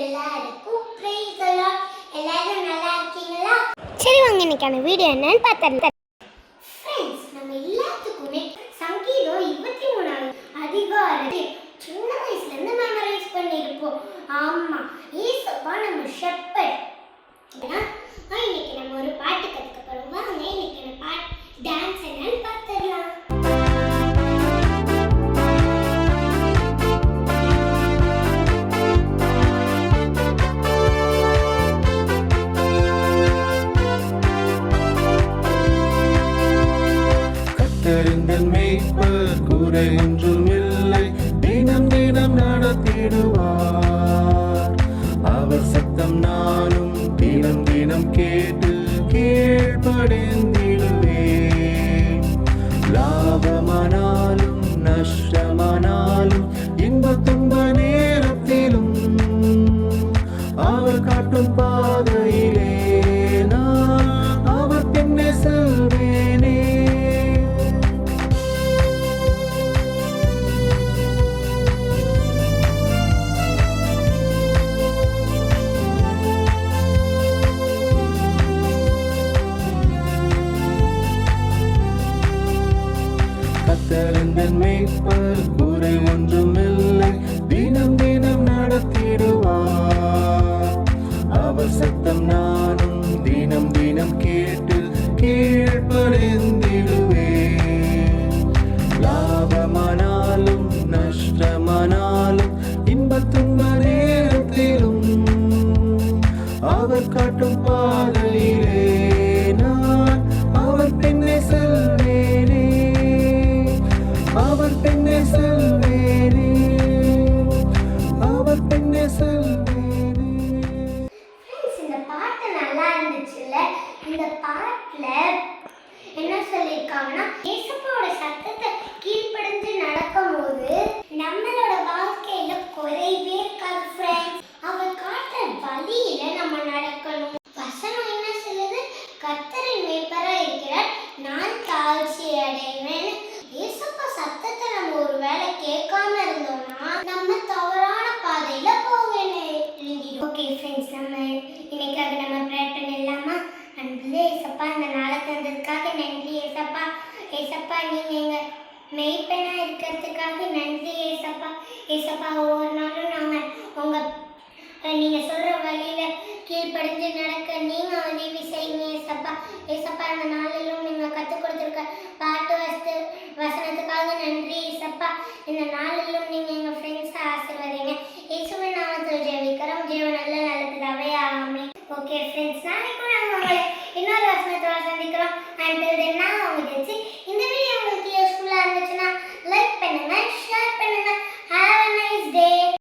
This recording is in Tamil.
எல்லாருக்கும் பிரைஸ் தி லார்ட். எல்லாரும் நல்லா இருக்கீங்களா? சரி வாங்க இன்னைக்கான வீடியோ என்னன்னு பார்த்தறேன். ஃப்ரெண்ட்ஸ், நம்ம எல்லாத்துக்குமே சங்கீதம் 23 அதிகாரத்தை சின்ன வயசுல இருந்து மெமரைஸ் பண்ணிருப்போம். ஆமா, இயேசுப்பா நம்ம ஷெப்பர்ட். இன்னைக்கு நம்ம ஒரு பாட்டு கத்துக்க போறோம். வாங்க இன்னைக்கு நம்ம பாட்டு டான்ஸ் என்னன்னு பார்த்தறலாம். கர்த்தரின் மேய்ப்பர் குறை ஒன்றும் இல்லை, தினம் தினம் நடத்திடுவார். அவர் சத்தம் நானும் தினம் தினம் கேட்டு கீழ்ப்படிந்திடுவேன். லாபமானாலும் நஷ்டமானாலும் இன்ப துன்ப நேரத்திலும் அவர் காட்டும் பாதையிலே நான் அவர் பின்னே செல்வேனே. கர்த்தரின் மேய்ப்பர் குறை ஒன்றுமில்லை, தினம் தினம் நடத்திடுவார். அவர் சத்தம் நானும் தினம் தினம் கேட்டு கீழ்ப்படிந்திடுவேன். லாபமானாலும் நஷ்டமானாலும் இன்ப துன்ப நேரத்திலும் அவர் காட்டும் பாதையிலே நான் அவர் பின்னே செல்வேனே. அவர் பின்னே செல்வேனே. அவர் பின்னே செல்வேனே. ஃப்ரெண்ட்ஸ், இந்த பாட்டு நல்லா இருந்துச்சுல்ல? இந்த பாட்டுல என்ன சொல்லியிருக்காங்கன்னா, இயேசுவோட சத்தத்தை கீழ்ப்படிஞ்சு நடக்கும்போது நம்மளோட வாழ்க்கையில குறைவே இருக்காது ஃப்ரெண்ட்ஸ். அவர் காட்டுற வழியில நம்ம நடக்கணும். வசனம் என்ன சொல்லுது? கர்த்தரின் மேய்ப்பரா இருக்கிறார், நான் தாழ்ச்சி அடைவேன். இயேசுப்பா சத்தத்தை நம்ம ஒரு வேளை கேட்காம இருந்தோம்னா நம்ம தவறான பாதையில போவேன். ஓகே ஃப்ரெண்ட்ஸ், நம்ம இன்னைக்காக நம்ம ப்ரேயர் பண்ணிடலாமா? அன்புள்ள ஏசப்பா, இந்த நாளை தந்ததுக்காக நன்றி ஏசப்பா. ஏசப்பா, நீங்க எங்க மெய்ப்பெண்ணா இருக்கிறதுக்காக நன்றி ஏசப்பா. ஏசப்பா, ஒவ்வொரு நாளும் நாங்க உங்க நீங்க சொல்ற வழியில கீழ்ப்படிஞ்சு நடக்க நீங்க உதவி செய்யுங்க ஏசப்பா. ஏசப்பா, இந்த நாளிலும் நீங்க கற்றுக் கொடுத்துருக்க பாட்டு வசனத்துக்காக நன்றி ஏசப்பா. இந்த நாளிலும் நீங்க எங்க ஃப்ரெண்ட்ஸை ஆசீர்வதிங்க. இயேசுவின் நாமத்தில் ஜெபிக்கிறோம். ஜீவன் நல்ல நல்லதாவே ஆமென். ஓகே ஃப்ரெண்ட்ஸ், நாளைக்கும் நாங்கள் உங்களை இன்னொரு வசனத்தோட சந்திக்கிறோம். Until then,